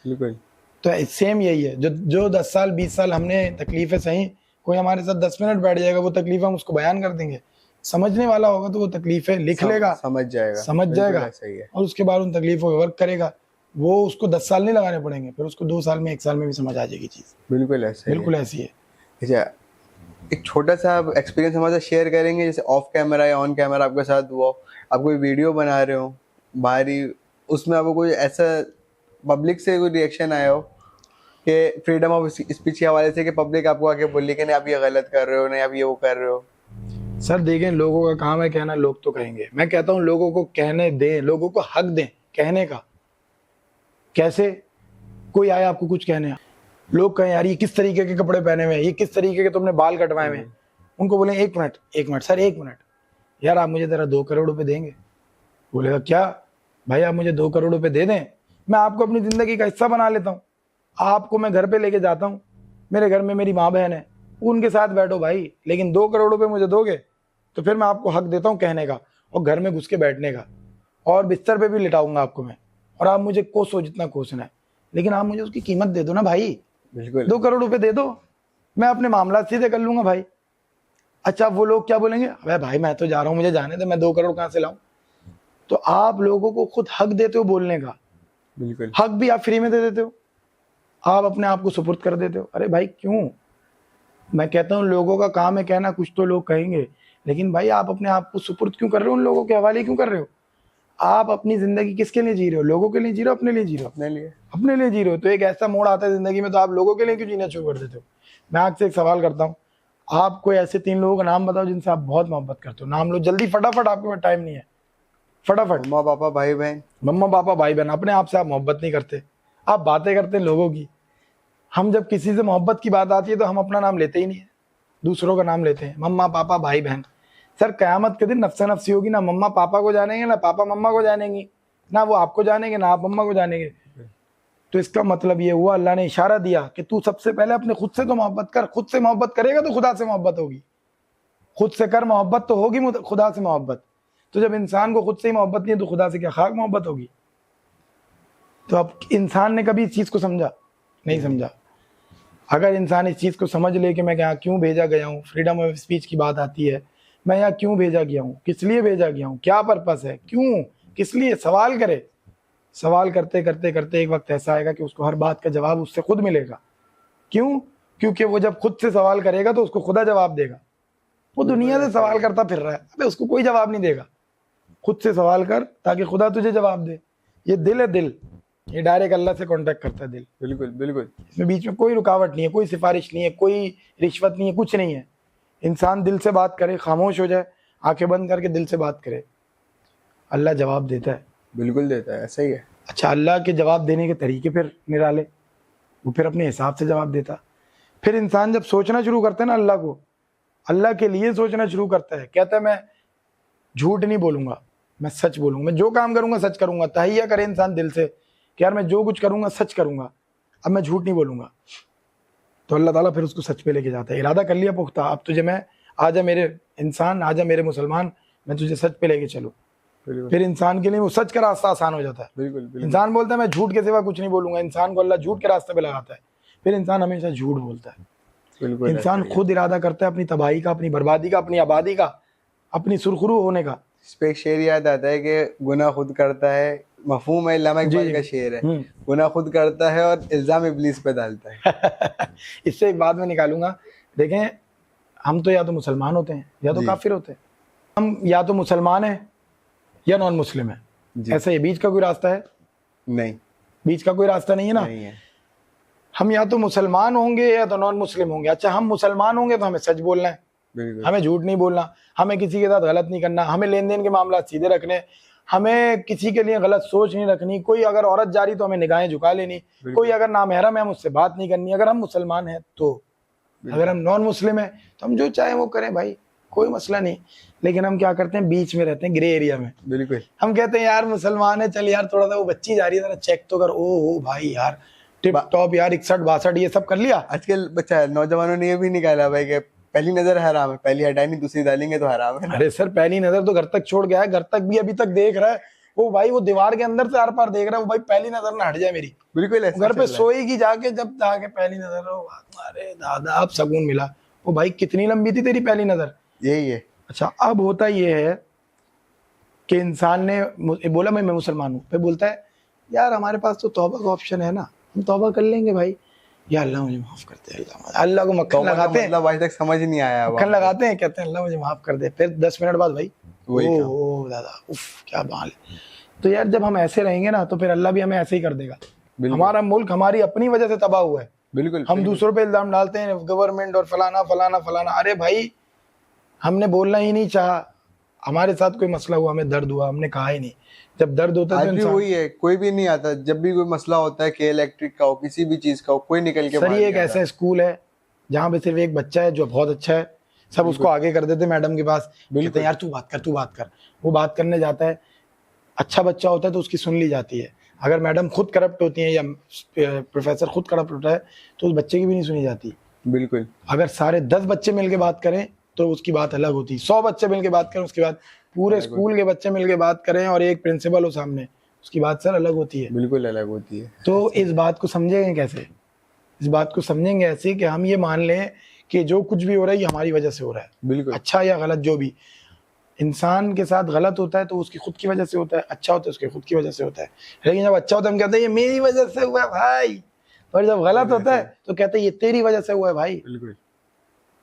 Speaker 2: बिल्कुल।
Speaker 1: तो सेम यही है, जो 10 साल 20 साल हमने तकलीफें सही, कोई हमारे साथ 10 मिनट बैठ जाएगा, वो तकलीफ हम उसको बयान कर देंगे, समझने वाला होगा तो वो तकलीफें लिख लेगा, समझ जाएगा और उसके बाद उन तकलीफों पर वर्क करेगा। वो उसको 10 साल नहीं लगाने पड़ेंगे, फिर उसको 2 साल में 1 साल में भी समझ आ जाएगी चीज़।
Speaker 2: बिल्कुल
Speaker 1: ऐसी है।
Speaker 2: अच्छा, एक छोटा सा आप एक्सपीरियंस हमारे साथ शेयर करेंगे, जैसे ऑफ कैमरा या ऑन कैमरा आपके साथ हुआ, आप कोई वीडियो बना रहे हो बाहरी, उसमें आपको कोई ऐसा पब्लिक से कोई रिएक्शन आया हो कि फ्रीडम ऑफ स्पीच के हवाले से, कि पब्लिक आपको आके बोली कि नहीं आप ये गलत कर रहे हो, नहीं आप ये वो कर रहे हो?
Speaker 1: सर देखें, लोगों का काम है कहना, लोग तो कहेंगे। मैं कहता हूँ लोगों को कहने दें, लोगों को हक दें कहने का। कैसे? कोई आया आपको कुछ कहने, लोग कहें यार ये किस तरीके के कपड़े पहने हुए हैं, ये किस तरीके के तुमने बाल कटवाए हुए हैं, उनको बोले एक मिनट सर, 1 मिनट यार, आप मुझे जरा 2 करोड़ रुपए देंगे। बोलेगा क्या भाई, आप मुझे 2 करोड़ रुपए दे दें, मैं आपको अपनी ज़िंदगी का हिस्सा बना लेता हूँ, आपको मैं घर पे लेके जाता हूँ, मेरे घर में मेरी माँ बहन है, उनके साथ बैठो भाई, लेकिन 2 करोड़ रुपए मुझे दोगे तो फिर मैं आपको हक देता हूँ कहने का, और घर में घुस के बैठने का, और बिस्तर पे भी लिटाऊंगा आपको मैं, और आप मुझे कोसो जितना कोसना है, लेकिन आप मुझे उसकी कीमत दे दो ना भाई।
Speaker 2: बिल्कुल
Speaker 1: 2 करोड़ रुपए दे दो, मैं अपने मामला सीधे कर लूंगा भाई। अच्छा वो लोग क्या बोलेंगे, अबे भाई मैं तो जा रहा हूँ, मुझे जाने दे, मैं 2 करोड़ कहाँ से लाऊं। तो आप लोगों को खुद हक देते हो बोलने का,
Speaker 2: बिल्कुल
Speaker 1: हक भी आप फ्री में दे देते हो, आप अपने आप को सुपुर्द कर देते हो। अरे भाई क्यों, मैं कहता हूँ लोगों का काम है कहना, कुछ तो लोग कहेंगे, लेकिन भाई आप अपने आप को सुपुर्द क्यों कर रहे हो, उन लोगों के हवाले क्यों कर रहे हो। आप अपनी जिंदगी किसके लिए जी रहे हो, लोगों के लिए जी रहे हो, अपने लिए जी रहे हो, अपने लिए जी रहे हो। तो एक ऐसा मोड़ आता है जिंदगी में, तो आप लोगों के लिए क्यों जीना शुरू कर देते हो। मैं आपसे एक सवाल करता हूँ, आप कोई ऐसे 3 लोगों का नाम बताओ जिनसे आप बहुत मोहब्बत करते हो, नाम लो जल्दी फटाफट, आपके पास टाइम नहीं है, फटाफट।
Speaker 2: मम्मा पापा भाई बहन।
Speaker 1: मम्मा पापा भाई बहन, अपने आप से आप मोहब्बत नहीं करते, आप बातें करते हैं लोगों की। हम जब किसी से मोहब्बत की बात आती है तो हम अपना नाम लेते ही नहीं है, दूसरों का नाम लेते हैं, मम्मा पापा भाई बहन। सर कयामत के दिन नफ्सा नफ्सी होगी, ना मम्मा पापा को जानेंगे, ना पापा मम्मा को जानेंगी, ना वो आपको जानेंगे, ना आप मम्मा को जानेंगे। तो इसका मतलब ये हुआ, अल्लाह ने इशारा दिया कि तू सबसे पहले अपने खुद से तो मोहब्बत कर, खुद से मोहब्बत करेगा तो खुदा से मोहब्बत होगी, खुद से कर मोहब्बत तो होगी खुदा से मोहब्बत। तो जब इंसान को खुद से ही मोहब्बत नहीं है तो खुदा से क्या खाक मोहब्बत होगी। तो अब इंसान ने कभी इस चीज को समझा नहीं समझा। अगर इंसान इस चीज को समझ ले कि मैं यहाँ क्यों भेजा गया हूँ, फ्रीडम ऑफ स्पीच की बात आती है, मैं यहाँ क्यों भेजा गया हूँ, किस लिए भेजा गया हूँ, क्या पर्पस है, क्यों, किस लिए, सवाल करे। सवाल करते करते करते एक वक्त ऐसा आएगा कि उसको हर बात का जवाब उससे खुद मिलेगा। क्यों, क्योंकि वो जब खुद से सवाल करेगा तो उसको खुदा जवाब देगा। वो दुनिया से सवाल करता फिर रहा है, अबे उसको कोई जवाब नहीं देगा। खुद से सवाल कर ताकि खुदा तुझे जवाब दे। ये दिल है, दिल ये डायरेक्ट अल्लाह से कांटेक्ट करता है दिल।
Speaker 2: बिल्कुल बिल्कुल,
Speaker 1: इसमें बीच में कोई रुकावट नहीं है, कोई सिफारिश नहीं है, कोई रिश्वत नहीं है, कुछ नहीं है। इंसान दिल से बात करे, खामोश हो जाए, आंखें बंद करके दिल से बात करे, अल्लाह जवाब देता है।
Speaker 2: बिल्कुल देता है, ऐसा ही है।
Speaker 1: अच्छा अल्लाह के जवाब देने के तरीके फिर निराले, वो फिर अपने हिसाब से जवाब देता। फिर इंसान जब सोचना शुरू करता है ना अल्लाह को, अल्लाह के लिए सोचना शुरू करता है, कहता है मैं झूठ नहीं बोलूंगा, मैं सच बोलूंगा, मैं जो काम करूंगा सच करूंगा। तहिया करे इंसान दिल से कि यार मैं जो कुछ करूंगा सच करूंगा, अब मैं झूठ नहीं बोलूंगा। तो अल्लाह ताला फिर उसको सच पे लेके जाता है। इरादा कर लिया पुख्ता, अब तुझे मैं, आजा मेरे इंसान, आजा मेरे मुसलमान, मैं तुझे सच पे लेके चलूँ। फिर इंसान के लिए वो सच का रास्ता आसान हो जाता है।
Speaker 2: बिल्कुल।
Speaker 1: इंसान बोलता है मैं झूठ के सिवा कुछ नहीं बोलूंगा, इंसान को अल्लाह झूठ के रास्ते पे लगाता है, फिर इंसान हमेशा झूठ बोलता है। इंसान खुद इरादा करता है अपनी तबाही का, अपनी बर्बादी का, अपनी आबादी का, अपनी सुरखरू होने का।
Speaker 2: इस पे एक शेर याद आता है कि गुनाह खुद करता है, मफहूम है इल्लामा इकबाल का शेर है, गुनाह खुद करता है और इल्जाम इब्लीस पे डालता है।
Speaker 1: इससे एक बात मैं निकालूंगा, देखें हम तो या तो मुसलमान होते हैं या तो काफिर होते हैं। हम या तो मुसलमान हैं या नॉन मुस्लिम है, ऐसा ये बीच का कोई रास्ता है
Speaker 2: नहीं,
Speaker 1: बीच का कोई रास्ता नहीं है ना।
Speaker 2: नहीं है।
Speaker 1: हम या तो मुसलमान होंगे या तो नॉन मुस्लिम होंगे। अच्छा हम मुसलमान होंगे तो हमें सच बोलना है, हमें झूठ नहीं बोलना, हमें किसी के साथ गलत नहीं करना, हमें लेन देन के मामला सीधे रखने, हमें किसी के लिए गलत सोच नहीं रखनी, कोई अगर औरत जा रही तो हमें निगाहें झुका लेनी, कोई अगर नामहरम है हम उससे बात नहीं करनी, अगर हम मुसलमान हैं तो। अगर हम नॉन मुस्लिम है तो हम जो चाहे वो करें भाई, कोई मसला नहीं। लेकिन हम क्या करते हैं, बीच में रहते हैं, ग्रे एरिया में।
Speaker 2: बिल्कुल,
Speaker 1: हम कहते हैं यार मुसलमान है, चल यार थोड़ा सा वो बच्ची जा रही है, चेक तो कर, ओ भाई यार टिप टॉप यार, 61-62 ये सब कर लिया।
Speaker 2: आजकल बच्चा नौजवानों ने ये भी निकाला भाई कि पहली नजर हराम है, पहली हटाई नहीं दूसरी डालेंगे तो हराम है।
Speaker 1: अरे सर पहली नजर तो घर तक छोड़ गया है, घर तक भी अभी तक देख रहा है वो भाई, वो दीवार के अंदर से आर पार देख रहा है वो भाई, पहली नजर ना हट जाए मेरी।
Speaker 2: बिल्कुल,
Speaker 1: घर पे सोएगी जाके, जब जाके पहली नजर हो, अरे दादा अब सुकून मिला। वो भाई कितनी लंबी थी तेरी पहली नजर,
Speaker 2: यही है।
Speaker 1: अच्छा अब होता ये है कि इंसान ने बोला मैं मुसलमान हूँ, फिर बोलता है यार हमारे पास तो तौबा का ऑप्शन है ना, हम तौबा कर लेंगे भाई, या अल्लाह मुझे माफ कर दे, अल्लाह को मक्खन लगाते हैं,
Speaker 2: मतलब आज तक समझ नहीं आया,
Speaker 1: मक्खन लगाते हैं, कहते हैं अल्लाह मुझे माफ कर दे, फिर 10 मिनट बाद भाई ओ दादा उफ क्या बाल है। तो यार जब हम ऐसे रहेंगे ना तो फिर अल्लाह भी हमें ऐसे ही कर देगा। हमारा मुल्क हमारी अपनी वजह से तबाह हुआ है।
Speaker 2: बिल्कुल,
Speaker 1: हम दूसरों पे इल्जाम डालते हैं, गवर्नमेंट और फलाना फलाना फलाना। अरे भाई हमने बोलना ही नहीं चाहा, हमारे साथ कोई मसला हुआ, हमें दर्द हुआ, हमने कहा ही नहीं। जब दर्द होता है तो
Speaker 2: वही है, कोई भी नहीं आता, जब भी कोई मसला होता है कि इलेक्ट्रिक का हो, किसी भी चीज का हो, कोई निकल के।
Speaker 1: सर ये एक ऐसा स्कूल है जहाँ पे सिर्फ एक बच्चा है जो बहुत अच्छा है, सब उसको आगे कर देते मैडम के पास, बोलते यार तू बात कर। वो बात करने जाता है, अच्छा बच्चा होता है तो उसकी सुन ली जाती है। अगर मैडम खुद करप्ट होती है या प्रोफेसर खुद करप्ट होता है तो उस बच्चे की भी नहीं सुनी जाती।
Speaker 2: बिल्कुल,
Speaker 1: अगर सारे 10 बच्चे मिलके बात करें तो उसकी बात अलग होती, 100 बच्चे मिलके बात करें, उसके बाद पूरे स्कूल के बच्चे मिलके बात करें और एक प्रिंसिपल हो सामने, उसकी बात सर अलग होती है।
Speaker 2: बिल्कुल अलग होती है।
Speaker 1: तो इस बात को समझेंगे कैसे? इस बात को समझेंगे ऐसे कि हम ये मान लें कि जो कुछ भी हो रहा है ये हमारी वजह से हो रहा है,
Speaker 2: बिल्कुल।
Speaker 1: अच्छा या गलत जो भी इंसान के साथ गलत होता है तो उसकी खुद की वजह से होता है, अच्छा होता है उसके खुद की वजह से होता है। लेकिन जब अच्छा होता है हम कहते हैं ये मेरी वजह से हुआ है भाई, और जब गलत होता है तो कहते हैं ये तेरी वजह से हुआ है भाई।
Speaker 2: बिल्कुल।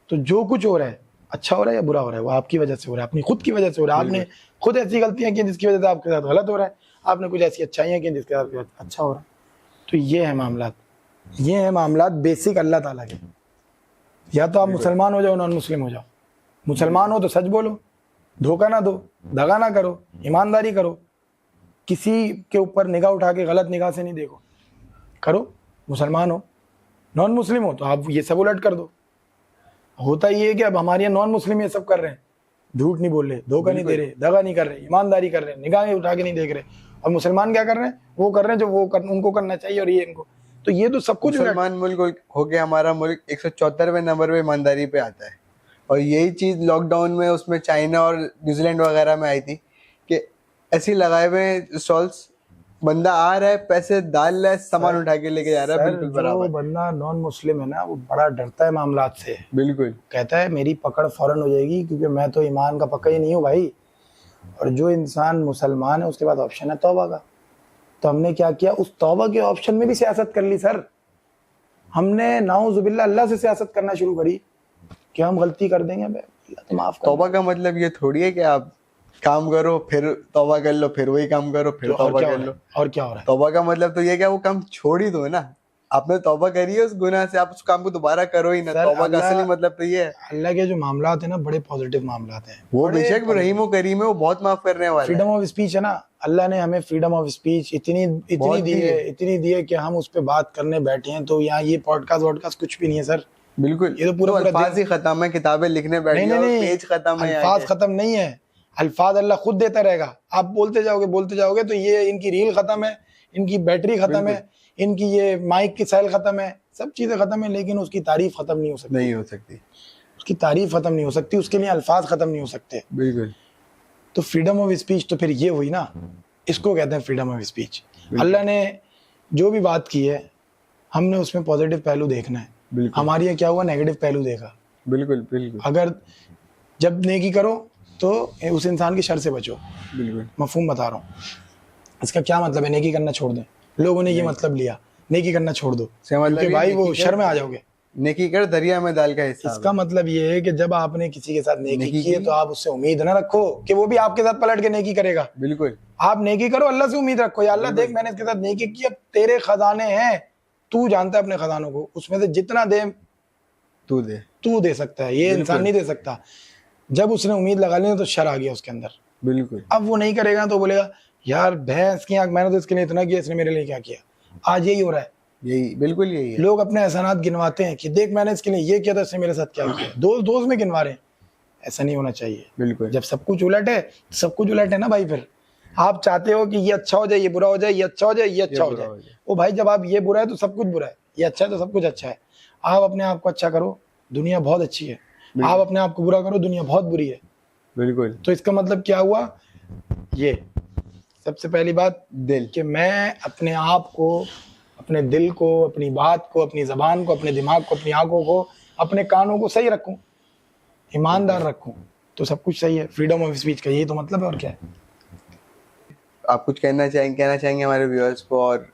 Speaker 1: तो जो कुछ हो रहा है, अच्छा हो रहा है या बुरा हो रहा है, वो आपकी वजह से हो रहा है, अपनी खुद की वजह से हो रहा है। आपने खुद ऐसी गलतियां की जिसकी वजह से आपके साथ गलत हो रहा है, आपने कुछ ऐसी अच्छाइयां की जिसके साथ अच्छा हो रहा है। तो ये है मामला, ये है मामला बेसिक अल्लाह ताला के। या तो आप मुसलमान हो जाओ, नॉन मुस्लिम हो जाओ। मुसलमान हो तो सच बोलो, धोखा ना दो, दगा ना करो, ईमानदारी करो, किसी के ऊपर निगाह उठा के गलत निगाह से नहीं देखो, करो। मुसलमान हो, नॉन मुस्लिम हो तो आप ये सब उलट कर दो। होता ये है कि अब हमारे यहाँ नॉन मुस्लिम ये सब कर रहे हैं, झूठ नहीं बोल रहे, धोखा नहीं दे रहे, दगा नहीं कर रहे, ईमानदारी कर रहे, निगाहें उठा के नहीं देख रहे। और मुसलमान क्या कर रहे हैं? वो कर रहे हैं जो उनको करना चाहिए, और ये इनको। तो ये तो सब कुछ
Speaker 2: मुसलमान मुल्क हो के हमारा मुल्क 174वें नंबर पे ईमानदारी पे आता है। और यही चीज लॉकडाउन में उसमें चाइना और न्यूजीलैंड वगैरह में आई थी कि ऐसे लगाए हुए स्टॉल्स, बंदा आ रहा है, पैसे डाल रहा है, सामान उठा के लेके जा रहा है, बिल्कुल बराबर।
Speaker 1: बंदा नॉन मुस्लिम है ना, वो बड़ा डरता है मामलात से।
Speaker 2: बिल्कुल।
Speaker 1: कहता है मेरी पकड़ फौरन हो जाएगी क्योंकि मैं तो ईमान का पक्का ही नहीं हूँ भाई। और जो इंसान मुसलमान है उसके बाद ऑप्शन है तौबा का। तो हमने क्या किया, उस तौबा के ऑप्शन में भी सियासत कर ली सर। हमने नाउजुबिल्लाह अल्लाह से सियासत करना शुरू करी कि हम गलती कर देंगे, तो माफ कर।
Speaker 2: तौबा का मतलब ये थोड़ी है कि आप काम करो फिर तौबा कर लो, फिर वही काम करो फिर तौबा कर लो।
Speaker 1: और क्या हो रहा है?
Speaker 2: तौबा का मतलब तो ये क्या वो काम छोड़ ही दो ना। आपने तौबा करी है उस गुनाह से, आप उस काम को दोबारा करो ही ना। तौबा का असली मतलब तो ये है।
Speaker 1: अल्लाह के जो मामलात है ना, बड़े पॉजिटिव मामलात हैं।
Speaker 2: वो बेशक रहीम व करीम है, वो बहुत माफ करने वाला है।
Speaker 1: फ्रीडम ऑफ स्पीच है ना, अल्लाह ने हमें फ्रीडम ऑफ स्पीच इतनी दी है कि हम उस पे बात करने बैठे हैं। तो यहाँ ये पॉडकास्ट कुछ भी नहीं है सर।
Speaker 2: बिल्कुल,
Speaker 1: ये तो पूरा
Speaker 2: अल्फाज ही खत्म है, किताबें लिखने बैठे हो, पेज खत्म है,
Speaker 1: अल्फाज खत्म नहीं है। अल्फाज अल्लाह खुद देता रहेगा, आप बोलते जाओगे तो ये इनकी रील खत्म है, इनकी बैटरी खत्म है, इनकी ये माइक की सेल खत्म है, सब चीजें खत्म है, लेकिन उसकी तारीफ खत्म नहीं हो सकती। उसकी तारीफ खत्म नहीं हो सकती, उसके लिए अल्फाज खत्म नहीं हो सकते।
Speaker 2: बिल्कुल।
Speaker 1: तो फ्रीडम ऑफ स्पीच तो फिर ये हुई ना, इसको कहते हैं फ्रीडम ऑफ स्पीच। अल्लाह ने जो भी बात की है हमने उसमें पॉजिटिव पहलू देखना है। हमारे यहाँ क्या हुआ, नेगेटिव पहलू देखा।
Speaker 2: बिल्कुल बिल्कुल।
Speaker 1: अगर जब नेकी करो तो उस इंसान की शर से बचो।
Speaker 2: बिल्कुल
Speaker 1: मफहूम बता रहा हूँ। इसका क्या मतलब है नेकी करना छोड़ दें? लोगों ने ये मतलब लिया नेकी करना छोड़ दो क्योंकि भाई वो शर में आ जाओगे।
Speaker 2: नेकी कर दरिया में डाल का हिसाब।
Speaker 1: इसका मतलब ये है कि जब आपने किसी के साथ नेकी की है तो आप उससे उम्मीद ना रखो कि वो भी आपके साथ पलट के नेकी करेगा।
Speaker 2: बिल्कुल।
Speaker 1: आप नेकी करो, अल्लाह से उम्मीद रखो, या अल्लाह देख मैंने इसके साथ नेकी की, अब तेरे खजाने हैं, तू जानता है अपने खजानों को, उसमें से जितना दे तू दे सकता है, ये इंसान नहीं दे सकता। जब उसने उम्मीद लगा ली तो शर आ गया उसके अंदर।
Speaker 2: बिल्कुल।
Speaker 1: अब वो नहीं करेगा तो बोलेगा यार भैंस की आंख, मैंने तो इसके लिए इतना किया, इसने मेरे लिए क्या किया। आज यही हो रहा है,
Speaker 2: यही बिल्कुल यही है।
Speaker 1: लोग अपने एहसानात गिनवाते हैं कि देख मैंने इसके लिए ये किया था, इसने मेरे साथ क्या किया। दोस्त में गिनवा रहे हैं, ऐसा नहीं होना चाहिए।
Speaker 2: बिल्कुल।
Speaker 1: जब सब कुछ उलट है, सब कुछ उलट है ना भाई। फिर आप चाहते हो कि ये अच्छा हो जाए, ये बुरा हो जाए, ये अच्छा हो जाए, ये अच्छा हो जाए। ओ भाई जब आप ये बुरा है तो सब कुछ बुरा है, ये अच्छा है तो सब कुछ अच्छा है। आप अपने आप को अच्छा करो, दुनिया बहुत अच्छी है। आप अपने आप को बुरा करो, दुनिया बहुत बुरी है।
Speaker 2: बिल्कुल।
Speaker 1: तो इसका मतलब क्या हुआ, ये सबसे पहली बात दिल, कि मैं अपने आप को, अपने दिल को, अपनी बात को, अपनी जबान को, अपने दिमाग को, अपनी आंखों को, अपने कानों को सही रखूं, ईमानदार रखूं, तो सब कुछ सही है। फ्रीडम ऑफ स्पीच का यही तो मतलब है, और क्या है।
Speaker 2: आप कुछ कहना चाहेंगे हमारे व्यूअर्स को? और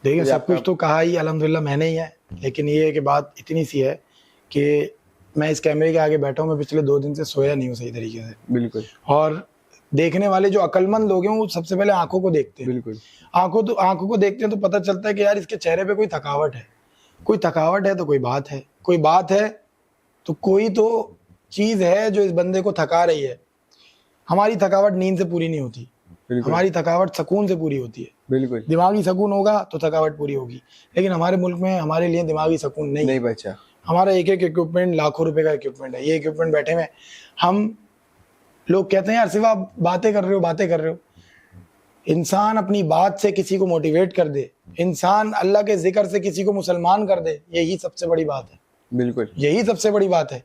Speaker 1: देखिए सब कुछ तो कहा ही अल्हम्दुलिल्लाह मैंने ही है, लेकिन ये है कि बात इतनी सी है कि मैं इस कैमरे के आगे बैठा हूँ, मैं पिछले 2 दिन से सोया नहीं हूँ सही तरीके से।
Speaker 2: बिल्कुल।
Speaker 1: और देखने वाले जो अक्लमंद लोग हैं वो सबसे पहले आंखों को देखते हैं। बिल्कुल। आंखों को देखते हैं तो पता चलता है कि यार इसके चेहरे पे कोई थकावट है। कोई थकावट है तो कोई बात है, कोई बात है तो कोई तो चीज है जो इस बंदे को थका रही है। हमारी थकावट नींद से पूरी नहीं होती, हमारी थकावट सुकून से पूरी होती है।
Speaker 2: बिल्कुल।
Speaker 1: दिमागी सुकून होगा तो थकावट पूरी होगी, लेकिन हमारे मुल्क में हमारे लिए दिमागी सुकून नहीं
Speaker 2: बचा।
Speaker 1: हमारा एक इक्विपमेंट लाखों रुपए का इक्विपमेंट है। ये इक्विपमेंट बैठे में हम लोग कहते हैं यार सिर्फ आप बातें कर रहे हो। इंसान अपनी बात से किसी को मोटिवेट कर दे, इंसान अल्लाह के जिक्र से किसी को मुसलमान कर दे, यही सबसे बड़ी बात है। बिल्कुल, यही सबसे बड़ी बात है।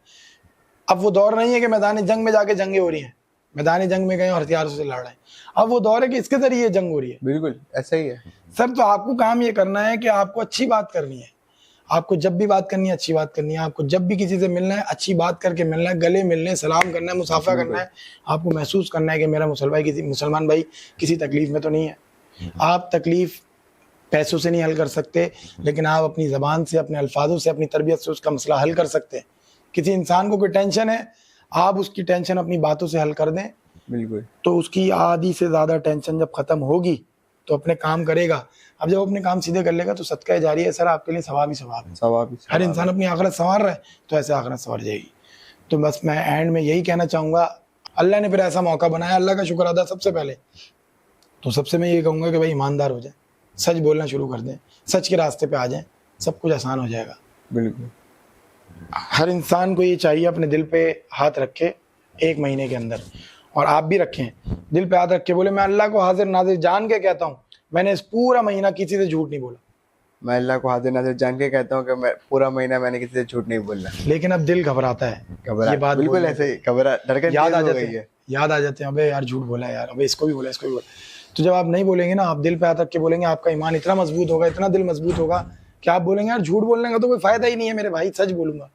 Speaker 1: अब वो दौर नहीं है कि मैदान जंग में जाके जंगें हो रही हैं, मैदानी जंग में गए और हथियारों से लड़ रहे हैं। अब वो दौर है कि इसके जरिए जंग हो रही है।
Speaker 2: बिल्कुल ऐसा ही है
Speaker 1: सर, तो आपको काम ये करना है कि आपको अच्छी बात करनी है। आपको जब भी बात करनी है अच्छी बात करनी है। आपको जब भी किसी से मिलना है अच्छी बात करके मिलना है, गले मिलने, सलाम करना है, मुसाफा करना है। आपको महसूस करना है कि मेरा मुसलमान भाई किसी तकलीफ में तो नहीं है। आप तकलीफ पैसों से नहीं हल कर सकते, लेकिन आप अपनी ज़बान से, अपने अल्फाजों से, अपनी तरबियत से उसका मसला हल कर सकते हैं। किसी इंसान को कोई टेंशन है, आप उसकी टेंशन अपनी बातों से हल कर दें,
Speaker 2: बिल्कुल,
Speaker 1: तो उसकी आधी से ज़्यादा टेंशन जब ख़त्म होगी तो अपने काम करेगा। अब जब अपने काम सीधे कर लेगा तो सदका जारी है सर, आपके लिए सवाब ही सवाब है।
Speaker 2: सवाब ही
Speaker 1: हर इंसान अपनी आखिरत संवार रहा है तो ऐसे आखिरत संवर जाएगी। तो बस मैं एंड में यही कहना चाहूँगा, अल्लाह ने फिर ऐसा मौका बनाया, अल्लाह का शुक्र अदा सबसे पहले। तो सबसे मैं ये कहूँगा कि भाई ईमानदार हो जाए, सच बोलना शुरू कर दें, सच के रास्ते पे आ जाएं, सब कुछ आसान हो जाएगा।
Speaker 2: बिल्कुल,
Speaker 1: हर इंसान को ये चाहिए अपने दिल पे हाथ रखे 1 महीने के अंदर, और आप भी रखें, दिल पे हाथ रख के बोले मैं अल्लाह को हाजिर नाजिर जान के कहता हूँ, मैंने इस पूरा महीना किसी से झूठ नहीं बोला।
Speaker 2: मैं अल्लाह को हाजिर नाजिर जान के कहता हूँ कि मैं पूरा महीना मैंने किसी से झूठ नहीं बोलना।
Speaker 1: लेकिन अब दिल घबराता है,
Speaker 2: घबरा,
Speaker 1: ये बात
Speaker 2: बिल्कुल ऐसे ही घबरा, धड़कन
Speaker 1: याद आ
Speaker 2: तेज हो
Speaker 1: जाते
Speaker 2: गई है।
Speaker 1: याद आ जाते हैं, अबे यार झूठ बोला यार, अबे इसको भी बोला, इसको भी बोला। तो जब आप नहीं बोलेंगे ना, आप दिल पे हाथ रख के बोलेंगे, आपका ईमान इतना मजबूत होगा, इतना दिल मजबूत होगा कि आप बोलेंगे यार झूठ बोलने का तो कोई फायदा ही नहीं है मेरे भाई, सच बोलूंगा।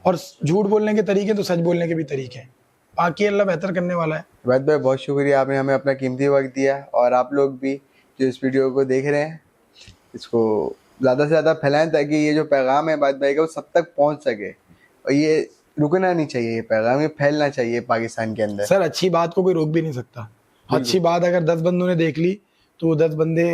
Speaker 1: और झूठ बोलने के तरीके तो सच बोलने के भी तरीके हैं, बाकी अल्लाह बेहतर करने वाला है।
Speaker 2: वैद भाई बहुत शुक्रिया, आपने हमें अपना कीमती वक्त दिया, और आप लोग भी जो इस वीडियो को देख रहे हैं इसको ज़्यादा से ज़्यादा फैलाएं ताकि ये जो पैगाम है वैद भाई का वो सब तक पहुंच सके, और ये रुकना नहीं चाहिए, ये पैगाम ये फैलना चाहिए पाकिस्तान के अंदर।
Speaker 1: सर अच्छी बात को कोई रोक भी नहीं सकता। अच्छी बात अगर 10 बंदों ने देख ली तो वो 10 बंदे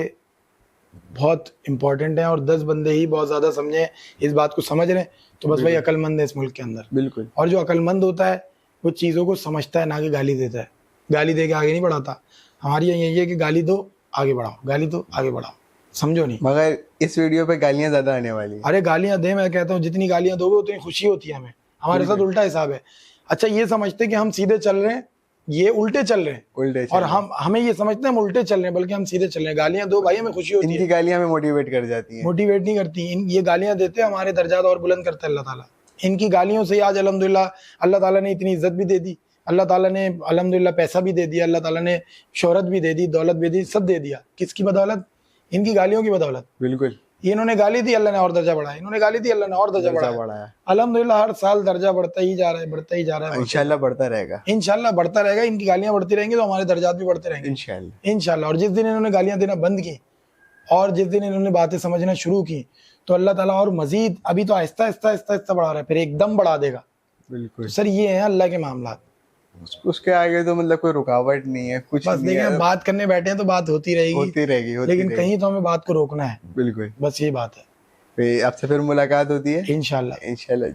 Speaker 1: बहुत इंपॉर्टेंट हैं, और 10 बंदे ही बहुत ज़्यादा समझे, इस बात को समझ रहे हैं, तो बस भाई अक्लमंद है इस मुल्क के अंदर।
Speaker 2: बिल्कुल,
Speaker 1: और जो अक्लमंद होता है वो चीज़ों को समझता है, ना कि गाली देता है। गाली दे के आगे नहीं बढ़ाता। हमारी यही है कि गाली दो आगे बढ़ाओ, गाली दो आगे बढ़ाओ, समझो नहीं।
Speaker 2: मगर इस वीडियो पे गालियां ज़्यादा आने वाली हैं।
Speaker 1: अरे गालियां दे, मैं कहता हूँ जितनी गालियां दोगे उतनी खुशी होती है हमें। हमारे साथ उल्टा हिसाब है। अच्छा ये समझते कि हम सीधे चल रहे हैं, ये उल्टे चल रहे हैं,
Speaker 2: उल्टे
Speaker 1: और हमें ये समझते हैं हम उल्टे चल रहे हैं, बल्कि हम सीधे चल रहे हैं। गालियां दो भाई, हमें खुशी होती है।
Speaker 2: इनकी गालियां हमें मोटिवेट कर जाती हैं।
Speaker 1: मोटिवेट नहीं करती, ये गालियां देते हैं हमारे दर्जात और बुलंद करता है अल्लाह ताला। इनकी गालियों से आज अल्हम्दुलिल्लाह अल्लाह ताला ने इतनी इज्जत भी दे दी, अल्लाह ताला ने अल्हम्दुलिल्लाह पैसा भी दे दिया, अल्लाह ताला ने शोहरत भी दे दी, दौलत भी दी, सब दे दिया। किसकी बदौलत? इनकी गालियों की बदौलत।
Speaker 2: बिल्कुल,
Speaker 1: ये इन्होंने गाली दी, अल्लाह ने और दर्जा बढ़ाया, इन्होंने गाली दी, अल्लाह ने और दर्जा बढ़ाया। अल्हम्दुलिल्लाह हर साल दर्जा बढ़ता ही जा रहा है, बढ़ता ही जा रहा है,
Speaker 2: इंशाल्लाह बढ़ता रहेगा,
Speaker 1: इंशाल्लाह बढ़ता रहेगा। इनकी गालियां बढ़ती रहेंगी तो हमारे दर्जात भी बढ़ते रहेंगे इंशाल्लाह। और जिस दिन इन्होंने गालियां देना बंद की और जिस दिन इन्होंने बातें समझना शुरू की तो अल्लाह ताला और मजीद, अभी तो आहिस्ता आहिस्ता आहिस्ता आहिस्ता बढ़ा रहा है, फिर एकदम बढ़ा देगा।
Speaker 2: बिल्कुल
Speaker 1: सर ये है अल्लाह के मामला।
Speaker 2: उसके आगे तो मतलब कोई रुकावट नहीं है, कुछ
Speaker 1: बस
Speaker 2: नहीं है।
Speaker 1: बात करने बैठे हैं तो बात होती रहेगी, लेकिन कहीं तो हमें बात को रोकना है।
Speaker 2: बिल्कुल,
Speaker 1: बस ये बात है।
Speaker 2: आपसे फिर मुलाकात होती है
Speaker 1: इंशाल्लाह।